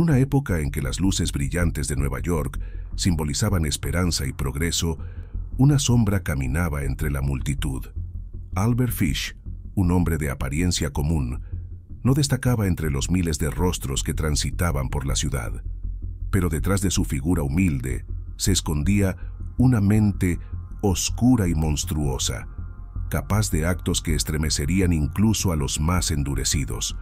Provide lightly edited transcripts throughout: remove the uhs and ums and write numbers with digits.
una época en que las luces brillantes de Nueva York simbolizaban esperanza y progreso, una sombra caminaba entre la multitud. Albert Fish, un hombre de apariencia común, no destacaba entre los miles de rostros que transitaban por la ciudad, pero detrás de su figura humilde se escondía una mente oscura y monstruosa, capaz de actos que estremecerían incluso a los más endurecidos.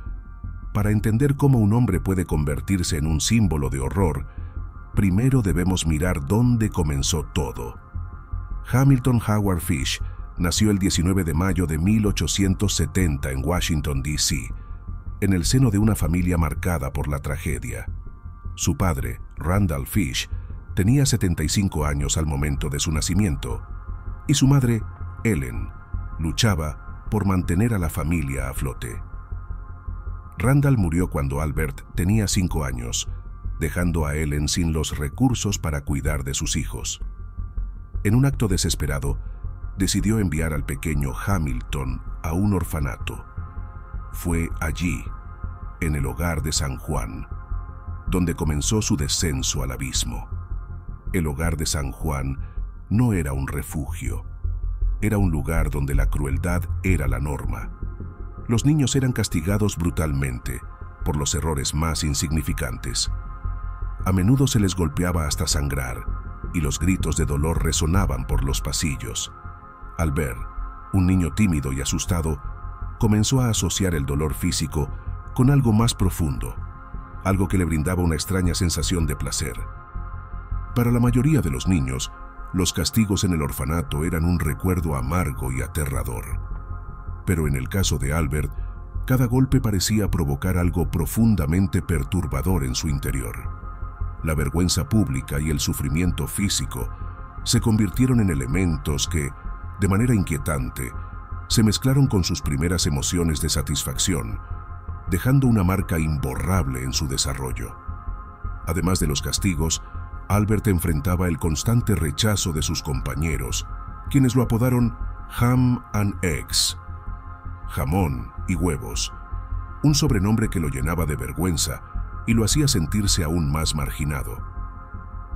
Para entender cómo un hombre puede convertirse en un símbolo de horror, primero debemos mirar dónde comenzó todo. Hamilton Howard Fish nació el 19 de mayo de 1870 en Washington, D.C., en el seno de una familia marcada por la tragedia. Su padre, Randall Fish, tenía 75 años al momento de su nacimiento, y su madre, Ellen, luchaba por mantener a la familia a flote. Randall murió cuando Albert tenía 5 años, dejando a Ellen sin los recursos para cuidar de sus hijos. En un acto desesperado, decidió enviar al pequeño Hamilton a un orfanato. Fue allí, en el hogar de San Juan, donde comenzó su descenso al abismo. El hogar de San Juan no era un refugio, era un lugar donde la crueldad era la norma. Los niños eran castigados brutalmente por los errores más insignificantes. A menudo se les golpeaba hasta sangrar, y los gritos de dolor resonaban por los pasillos. Albert, un niño tímido y asustado, comenzó a asociar el dolor físico con algo más profundo, algo que le brindaba una extraña sensación de placer. Para la mayoría de los niños, los castigos en el orfanato eran un recuerdo amargo y aterrador. Pero en el caso de Albert, cada golpe parecía provocar algo profundamente perturbador en su interior. La vergüenza pública y el sufrimiento físico se convirtieron en elementos que, de manera inquietante, se mezclaron con sus primeras emociones de satisfacción, dejando una marca imborrable en su desarrollo. Además de los castigos, Albert enfrentaba el constante rechazo de sus compañeros, quienes lo apodaron Ham and Eggs, jamón y huevos, un sobrenombre que lo llenaba de vergüenza y lo hacía sentirse aún más marginado.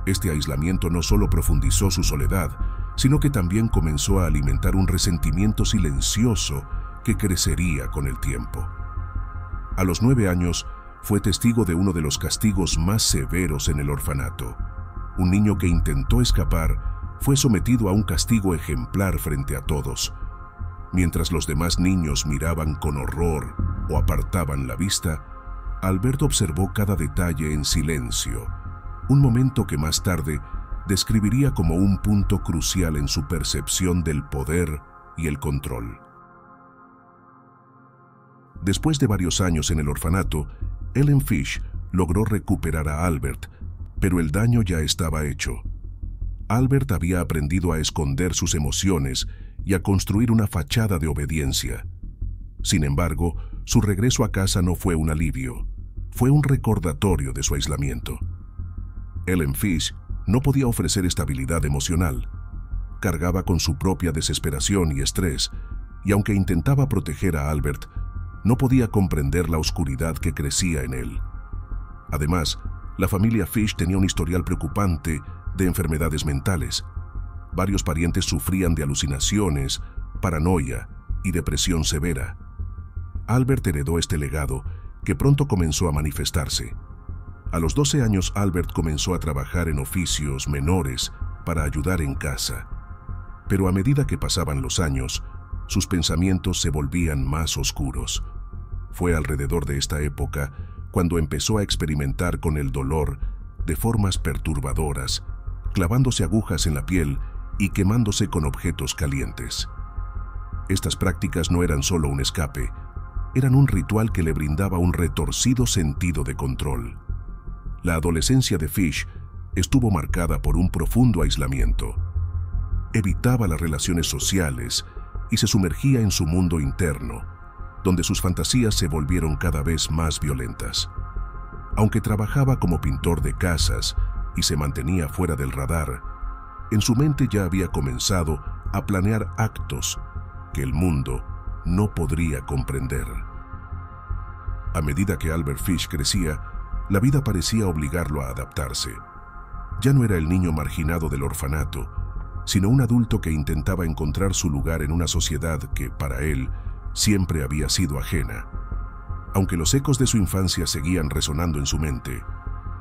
Este aislamiento no solo profundizó su soledad, sino que también comenzó a alimentar un resentimiento silencioso que crecería con el tiempo. A los 9 años, fue testigo de uno de los castigos más severos en el orfanato. Un niño que intentó escapar fue sometido a un castigo ejemplar frente a todos. Mientras los demás niños miraban con horror o apartaban la vista, Albert observó cada detalle en silencio, un momento que más tarde describiría como un punto crucial en su percepción del poder y el control. Después de varios años en el orfanato, Ellen Fish logró recuperar a Albert, pero el daño ya estaba hecho. Albert había aprendido a esconder sus emociones y a construir una fachada de obediencia. Sin embargo, su regreso a casa no fue un alivio, fue un recordatorio de su aislamiento. Ellen Fish no podía ofrecer estabilidad emocional. Cargaba con su propia desesperación y estrés, y aunque intentaba proteger a Albert, no podía comprender la oscuridad que crecía en él. Además, la familia Fish tenía un historial preocupante de enfermedades mentales. Varios parientes sufrían de alucinaciones, paranoia y depresión severa. Albert heredó este legado, que pronto comenzó a manifestarse. A los 12 años, Albert comenzó a trabajar en oficios menores para ayudar en casa. Pero a medida que pasaban los años, sus pensamientos se volvían más oscuros. Fue alrededor de esta época cuando empezó a experimentar con el dolor de formas perturbadoras, clavándose agujas en la piel y quemándose con objetos calientes. Estas prácticas no eran solo un escape, eran un ritual que le brindaba un retorcido sentido de control. La adolescencia de Fish estuvo marcada por un profundo aislamiento. Evitaba las relaciones sociales y se sumergía en su mundo interno, donde sus fantasías se volvieron cada vez más violentas. Aunque trabajaba como pintor de casas y se mantenía fuera del radar, en su mente ya había comenzado a planear actos que el mundo no podría comprender. A medida que Albert Fish crecía, La vida parecía obligarlo a adaptarse. Ya no era el niño marginado del orfanato, sino un adulto que intentaba encontrar su lugar en una sociedad que, para él, siempre había sido ajena. Aunque los ecos de su infancia seguían resonando en su mente,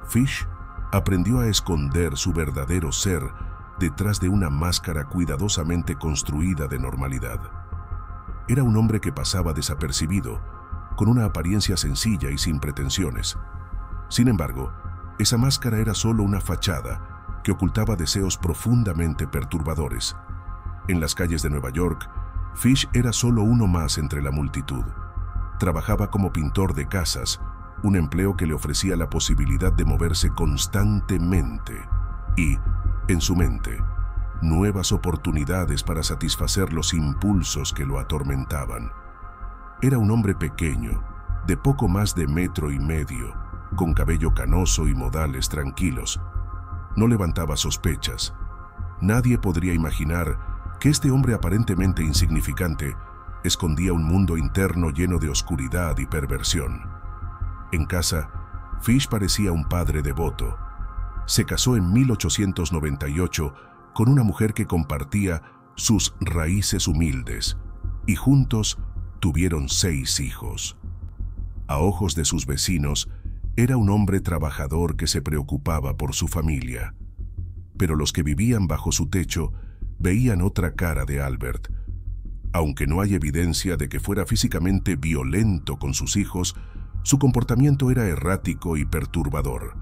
Fish aprendió a esconder su verdadero ser detrás de una máscara cuidadosamente construida de normalidad. Era un hombre que pasaba desapercibido, con una apariencia sencilla y sin pretensiones. Sin embargo, esa máscara era solo una fachada que ocultaba deseos profundamente perturbadores. En las calles de Nueva York, Fish era solo uno más entre la multitud. Trabajaba como pintor de casas, un empleo que le ofrecía la posibilidad de moverse constantemente y, en su mente, nuevas oportunidades para satisfacer los impulsos que lo atormentaban. Era un hombre pequeño, de poco más de 1,5 metros, con cabello canoso y modales tranquilos. No levantaba sospechas. Nadie podría imaginar que este hombre aparentemente insignificante escondía un mundo interno lleno de oscuridad y perversión. En casa, Fish parecía un padre devoto. Se casó en 1898 con una mujer que compartía sus raíces humildes y juntos tuvieron 6 hijos. A ojos de sus vecinos, era un hombre trabajador que se preocupaba por su familia. Pero los que vivían bajo su techo veían otra cara de Albert. Aunque no hay evidencia de que fuera físicamente violento con sus hijos, su comportamiento era errático y perturbador.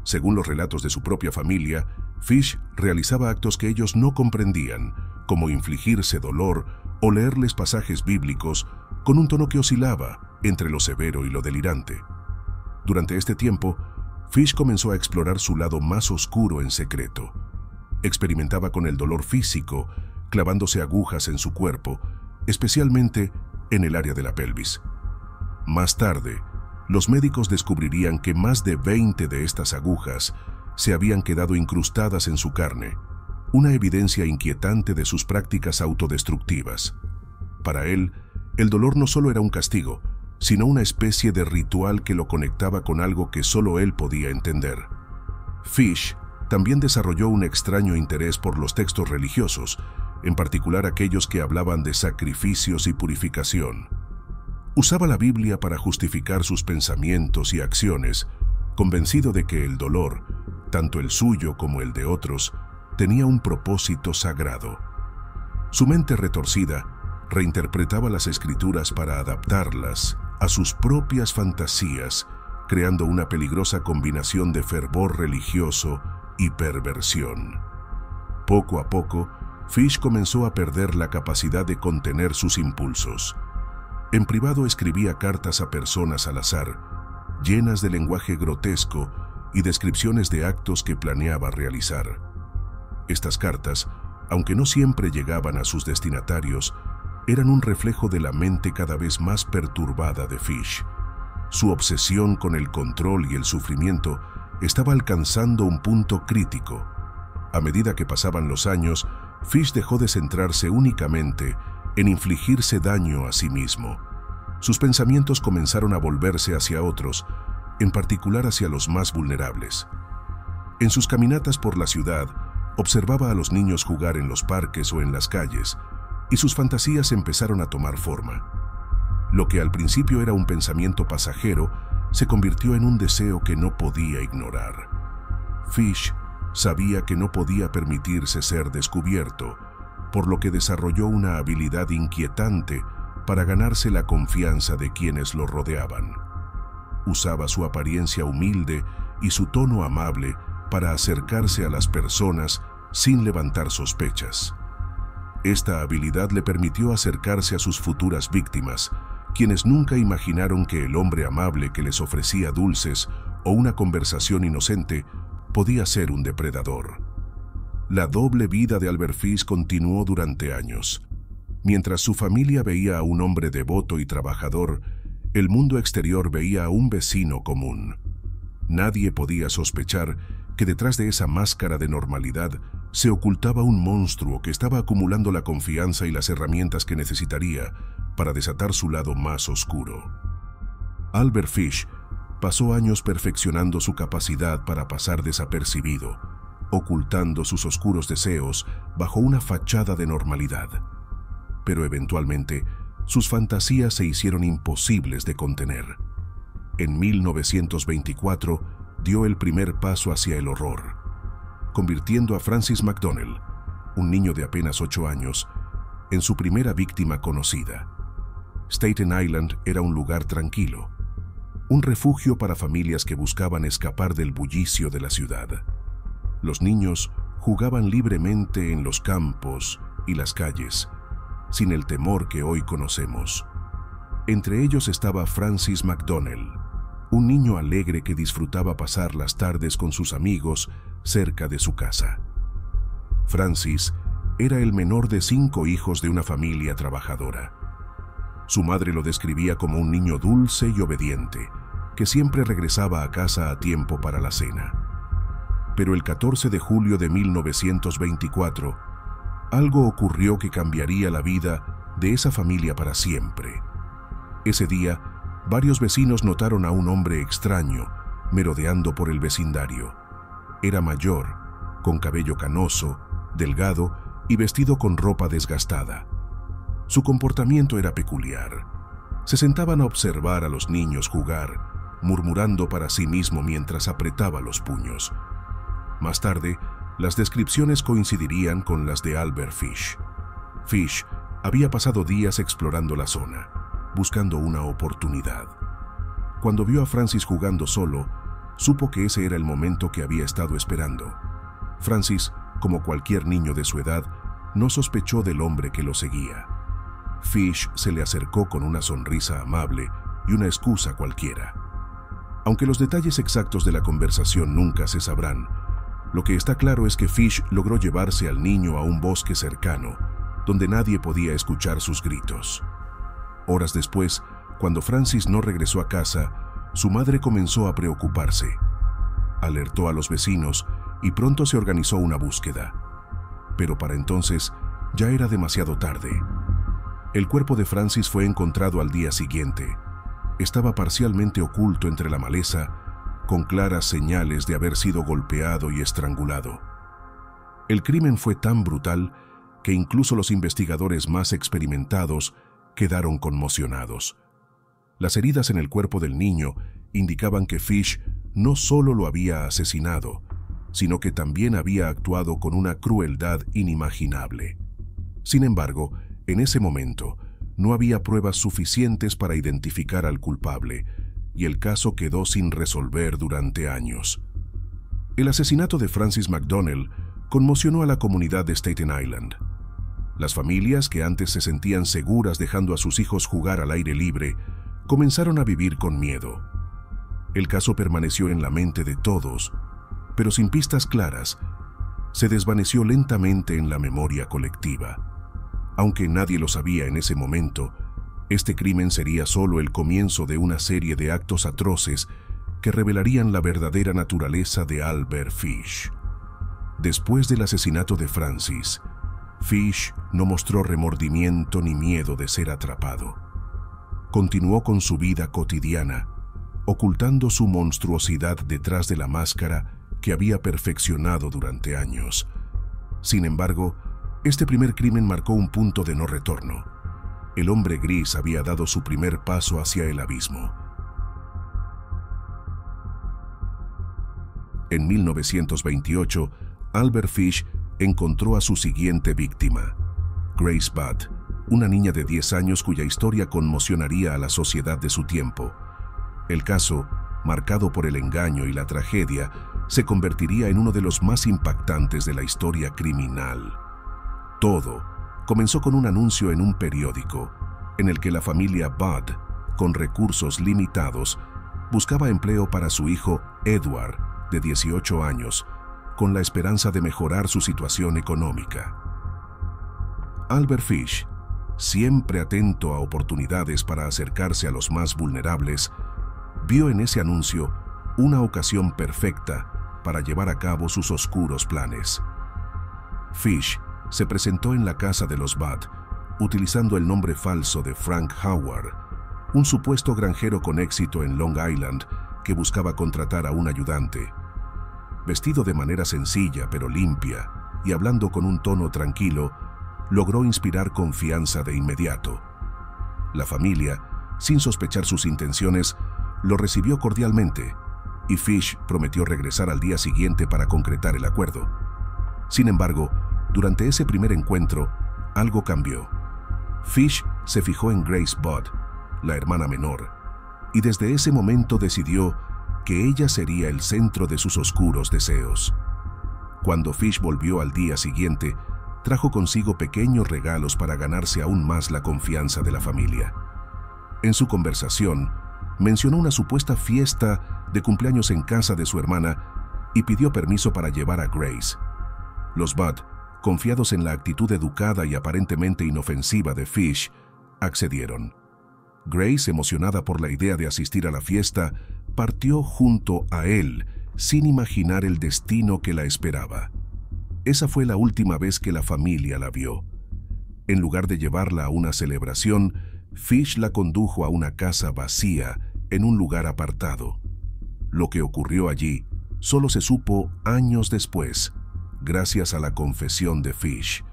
Según los relatos de su propia familia, Fish realizaba actos que ellos no comprendían, como infligirse dolor o leerles pasajes bíblicos con un tono que oscilaba entre lo severo y lo delirante. Durante este tiempo, Fish comenzó a explorar su lado más oscuro en secreto. Experimentaba con el dolor físico, clavándose agujas en su cuerpo, especialmente en el área de la pelvis. Más tarde, los médicos descubrirían que más de 20 de estas agujas se habían quedado incrustadas en su carne, una evidencia inquietante de sus prácticas autodestructivas. Para él, el dolor no solo era un castigo, sino una especie de ritual que lo conectaba con algo que solo él podía entender. Fish también desarrolló un extraño interés por los textos religiosos, en particular aquellos que hablaban de sacrificios y purificación. Usaba la Biblia para justificar sus pensamientos y acciones, convencido de que el dolor, tanto el suyo como el de otros, tenía un propósito sagrado. Su mente retorcida reinterpretaba las escrituras para adaptarlas a sus propias fantasías, creando una peligrosa combinación de fervor religioso y perversión. Poco a poco, Fish comenzó a perder la capacidad de contener sus impulsos. En privado escribía cartas a personas al azar, llenas de lenguaje grotesco y descripciones de actos que planeaba realizar. Estas cartas, aunque no siempre llegaban a sus destinatarios, eran un reflejo de la mente cada vez más perturbada de Fish. Su obsesión con el control y el sufrimiento estaba alcanzando un punto crítico. A medida que pasaban los años, Fish dejó de centrarse únicamente en infligirse daño a sí mismo. Sus pensamientos comenzaron a volverse hacia otros, en particular hacia los más vulnerables. En sus caminatas por la ciudad, observaba a los niños jugar en los parques o en las calles, y sus fantasías empezaron a tomar forma. Lo que al principio era un pensamiento pasajero, se convirtió en un deseo que no podía ignorar. Fish sabía que no podía permitirse ser descubierto, por lo que desarrolló una habilidad inquietante para ganarse la confianza de quienes lo rodeaban. Usaba su apariencia humilde y su tono amable para acercarse a las personas sin levantar sospechas. Esta habilidad le permitió acercarse a sus futuras víctimas, quienes nunca imaginaron que el hombre amable que les ofrecía dulces o una conversación inocente podía ser un depredador. La doble vida de Albert Fish continuó durante años. Mientras su familia veía a un hombre devoto y trabajador, el mundo exterior veía a un vecino común. Nadie podía sospechar que detrás de esa máscara de normalidad se ocultaba un monstruo que estaba acumulando la confianza y las herramientas que necesitaría para desatar su lado más oscuro. Albert Fish pasó años perfeccionando su capacidad para pasar desapercibido, ocultando sus oscuros deseos bajo una fachada de normalidad. Pero eventualmente, sus fantasías se hicieron imposibles de contener. En 1924, dio el primer paso hacia el horror, convirtiendo a Francis McDonnell, un niño de apenas 8 años, en su primera víctima conocida. Staten Island era un lugar tranquilo, un refugio para familias que buscaban escapar del bullicio de la ciudad. Los niños jugaban libremente en los campos y las calles, sin el temor que hoy conocemos. Entre ellos estaba Francis McDonnell, un niño alegre que disfrutaba pasar las tardes con sus amigos cerca de su casa. Francis era el menor de 5 hijos de una familia trabajadora. Su madre lo describía como un niño dulce y obediente, que siempre regresaba a casa a tiempo para la cena. Pero el 14 de julio de 1924, algo ocurrió que cambiaría la vida de esa familia para siempre. Ese día, varios vecinos notaron a un hombre extraño merodeando por el vecindario. Era mayor, con cabello canoso, delgado y vestido con ropa desgastada. Su comportamiento era peculiar. Se sentaban a observar a los niños jugar, murmurando para sí mismo mientras apretaba los puños. Más tarde, las descripciones coincidirían con las de Albert Fish. Fish había pasado días explorando la zona, buscando una oportunidad. Cuando vio a Francis jugando solo, supo que ese era el momento que había estado esperando. Francis, como cualquier niño de su edad, no sospechó del hombre que lo seguía. Fish se le acercó con una sonrisa amable y una excusa cualquiera. Aunque los detalles exactos de la conversación nunca se sabrán, lo que está claro es que Fish logró llevarse al niño a un bosque cercano, donde nadie podía escuchar sus gritos. Horas después, cuando Francis no regresó a casa, su madre comenzó a preocuparse. Alertó a los vecinos y pronto se organizó una búsqueda. Pero para entonces ya era demasiado tarde. El cuerpo de Francis fue encontrado al día siguiente. Estaba parcialmente oculto entre la maleza, con claras señales de haber sido golpeado y estrangulado. El crimen fue tan brutal que incluso los investigadores más experimentados quedaron conmocionados. Las heridas en el cuerpo del niño indicaban que Fish no solo lo había asesinado, sino que también había actuado con una crueldad inimaginable. Sin embargo, en ese momento, no había pruebas suficientes para identificar al culpable, y el caso quedó sin resolver durante años. El asesinato de Francis McDonnell conmocionó a la comunidad de Staten Island. Las familias que antes se sentían seguras dejando a sus hijos jugar al aire libre, comenzaron a vivir con miedo. El caso permaneció en la mente de todos, pero sin pistas claras, se desvaneció lentamente en la memoria colectiva. Aunque nadie lo sabía en ese momento, este crimen sería solo el comienzo de una serie de actos atroces que revelarían la verdadera naturaleza de Albert Fish. Después del asesinato de Francis, Fish no mostró remordimiento ni miedo de ser atrapado. Continuó con su vida cotidiana, ocultando su monstruosidad detrás de la máscara que había perfeccionado durante años. Sin embargo, este primer crimen marcó un punto de no retorno. El hombre gris había dado su primer paso hacia el abismo. En 1928, Albert Fish encontró a su siguiente víctima, Grace Budd, una niña de 10 años cuya historia conmocionaría a la sociedad de su tiempo. El caso, marcado por el engaño y la tragedia, se convertiría en uno de los más impactantes de la historia criminal. Todo comenzó con un anuncio en un periódico, en el que la familia Budd, con recursos limitados, buscaba empleo para su hijo Edward, de 18 años, con la esperanza de mejorar su situación económica. Albert Fish, siempre atento a oportunidades para acercarse a los más vulnerables, vio en ese anuncio una ocasión perfecta para llevar a cabo sus oscuros planes. Fish se presentó en la casa de los Budd, utilizando el nombre falso de Frank Howard, un supuesto granjero con éxito en Long Island que buscaba contratar a un ayudante. Vestido de manera sencilla pero limpia y hablando con un tono tranquilo, logró inspirar confianza de inmediato. La familia, sin sospechar sus intenciones, lo recibió cordialmente y Fish prometió regresar al día siguiente para concretar el acuerdo. Sin embargo, durante ese primer encuentro, algo cambió. Fish se fijó en Grace Budd, la hermana menor, y desde ese momento decidió que ella sería el centro de sus oscuros deseos. Cuando Fish volvió al día siguiente, trajo consigo pequeños regalos para ganarse aún más la confianza de la familia. En su conversación, mencionó una supuesta fiesta de cumpleaños en casa de su hermana y pidió permiso para llevar a Grace. Los Budd, confiados en la actitud educada y aparentemente inofensiva de Fish, accedieron. Grace, emocionada por la idea de asistir a la fiesta, partió junto a él, sin imaginar el destino que la esperaba. Esa fue la última vez que la familia la vio. En lugar de llevarla a una celebración, Fish la condujo a una casa vacía en un lugar apartado. Lo que ocurrió allí solo se supo años después, gracias a la confesión de Fish.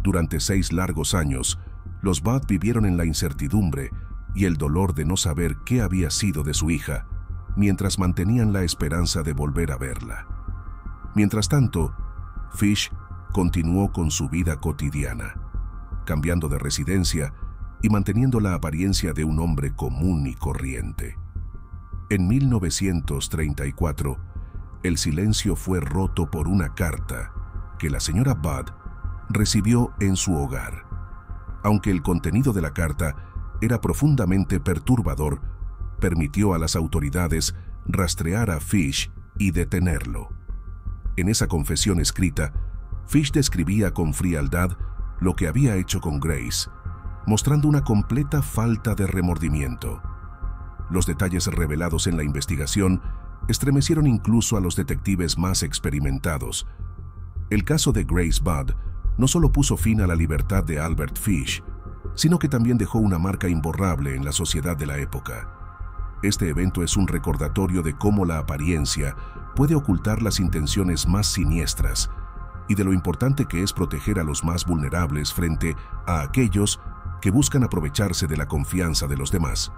Durante 6 largos años, los Budd vivieron en la incertidumbre y el dolor de no saber qué había sido de su hija, mientras mantenían la esperanza de volver a verla. Mientras tanto, Fish continuó con su vida cotidiana, cambiando de residencia y manteniendo la apariencia de un hombre común y corriente. En 1934, el silencio fue roto por una carta que la señora Budd recibió en su hogar. Aunque el contenido de la carta era profundamente perturbador, permitió a las autoridades rastrear a Fish y detenerlo. En esa confesión escrita, Fish describía con frialdad lo que había hecho con Grace, mostrando una completa falta de remordimiento. Los detalles revelados en la investigación estremecieron incluso a los detectives más experimentados. El caso de Grace Budd no solo puso fin a la libertad de Albert Fish, sino que también dejó una marca imborrable en la sociedad de la época. Este evento es un recordatorio de cómo la apariencia puede ocultar las intenciones más siniestras y de lo importante que es proteger a los más vulnerables frente a aquellos que buscan aprovecharse de la confianza de los demás.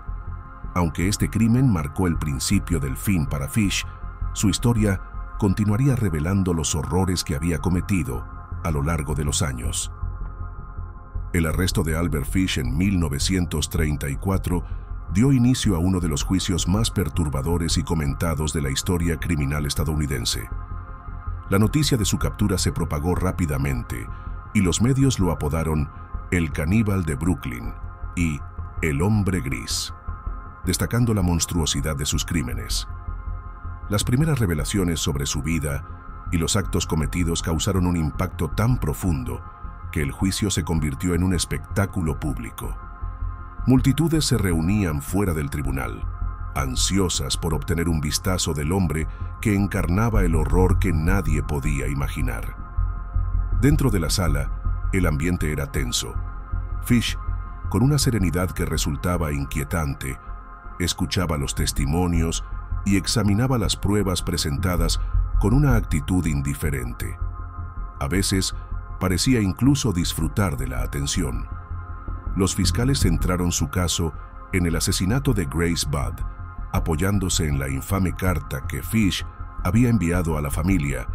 Aunque este crimen marcó el principio del fin para Fish, su historia continuaría revelando los horrores que había cometido a lo largo de los años. El arresto de Albert Fish en 1934 dio inicio a uno de los juicios más perturbadores y comentados de la historia criminal estadounidense. La noticia de su captura se propagó rápidamente y los medios lo apodaron el caníbal de Brooklyn y el hombre gris, destacando la monstruosidad de sus crímenes. Las primeras revelaciones sobre su vida y los actos cometidos causaron un impacto tan profundo que el juicio se convirtió en un espectáculo público. Multitudes se reunían fuera del tribunal, ansiosas por obtener un vistazo del hombre que encarnaba el horror que nadie podía imaginar. Dentro de la sala, el ambiente era tenso. Fish, con una serenidad que resultaba inquietante, escuchaba los testimonios y examinaba las pruebas presentadas con una actitud indiferente. A veces, parecía incluso disfrutar de la atención. Los fiscales centraron su caso en el asesinato de Grace Budd, apoyándose en la infame carta que Fish había enviado a la familia,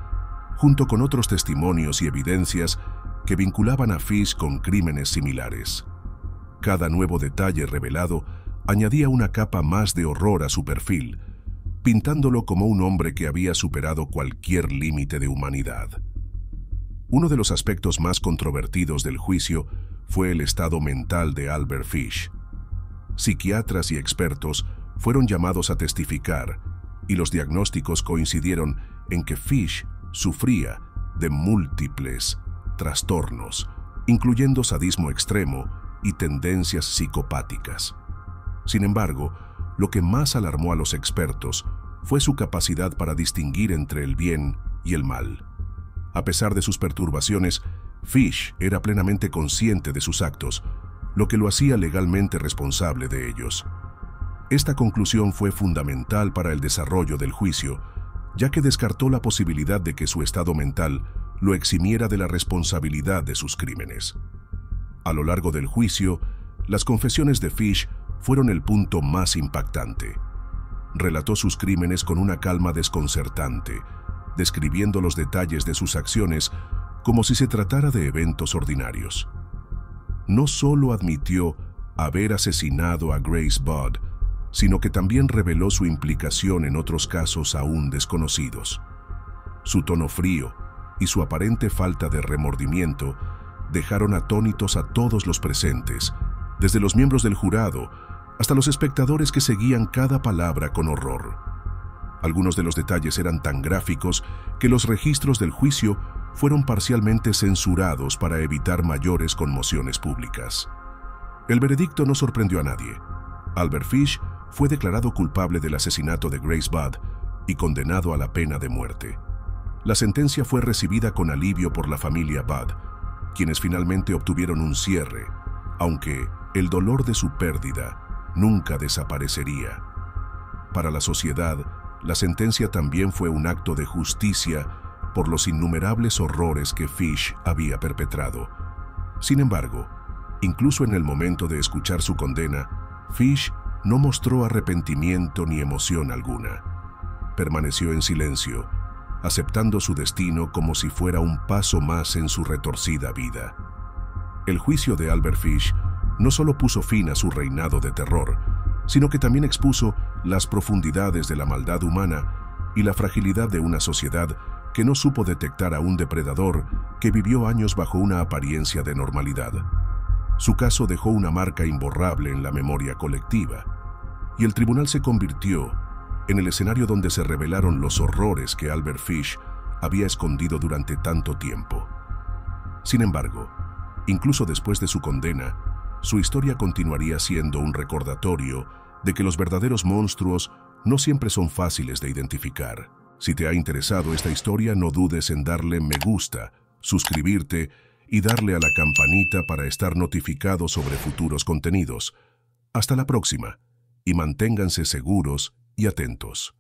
junto con otros testimonios y evidencias que vinculaban a Fish con crímenes similares. Cada nuevo detalle revelado añadía una capa más de horror a su perfil, pintándolo como un hombre que había superado cualquier límite de humanidad. Uno de los aspectos más controvertidos del juicio fue el estado mental de Albert Fish. Psiquiatras y expertos fueron llamados a testificar, y los diagnósticos coincidieron en que Fish sufría de múltiples trastornos, incluyendo sadismo extremo y tendencias psicopáticas. Sin embargo, lo que más alarmó a los expertos fue su capacidad para distinguir entre el bien y el mal. A pesar de sus perturbaciones, Fish era plenamente consciente de sus actos, lo que lo hacía legalmente responsable de ellos. Esta conclusión fue fundamental para el desarrollo del juicio, ya que descartó la posibilidad de que su estado mental lo eximiera de la responsabilidad de sus crímenes. A lo largo del juicio, las confesiones de Fish fueron el punto más impactante. Relató sus crímenes con una calma desconcertante, describiendo los detalles de sus acciones como si se tratara de eventos ordinarios. No solo admitió haber asesinado a Grace Budd, sino que también reveló su implicación en otros casos aún desconocidos. Su tono frío y su aparente falta de remordimiento dejaron atónitos a todos los presentes, desde los miembros del jurado hasta los espectadores que seguían cada palabra con horror. Algunos de los detalles eran tan gráficos que los registros del juicio fueron parcialmente censurados para evitar mayores conmociones públicas. El veredicto no sorprendió a nadie. Albert Fish fue declarado culpable del asesinato de Grace Budd y condenado a la pena de muerte. La sentencia fue recibida con alivio por la familia Budd, quienes finalmente obtuvieron un cierre, aunque el dolor de su pérdida nunca desaparecería. Para la sociedad, la sentencia también fue un acto de justicia por los innumerables horrores que Fish había perpetrado. Sin embargo, incluso en el momento de escuchar su condena, Fish no mostró arrepentimiento ni emoción alguna. Permaneció en silencio, aceptando su destino como si fuera un paso más en su retorcida vida. El juicio de Albert Fish no solo puso fin a su reinado de terror, sino que también expuso las profundidades de la maldad humana y la fragilidad de una sociedad que no supo detectar a un depredador que vivió años bajo una apariencia de normalidad. Su caso dejó una marca imborrable en la memoria colectiva, y el tribunal se convirtió en el escenario donde se revelaron los horrores que Albert Fish había escondido durante tanto tiempo. Sin embargo, incluso después de su condena, su historia continuaría siendo un recordatorio de que los verdaderos monstruos no siempre son fáciles de identificar. Si te ha interesado esta historia, no dudes en darle me gusta, suscribirte y darle a la campanita para estar notificado sobre futuros contenidos. Hasta la próxima, y manténganse seguros y atentos.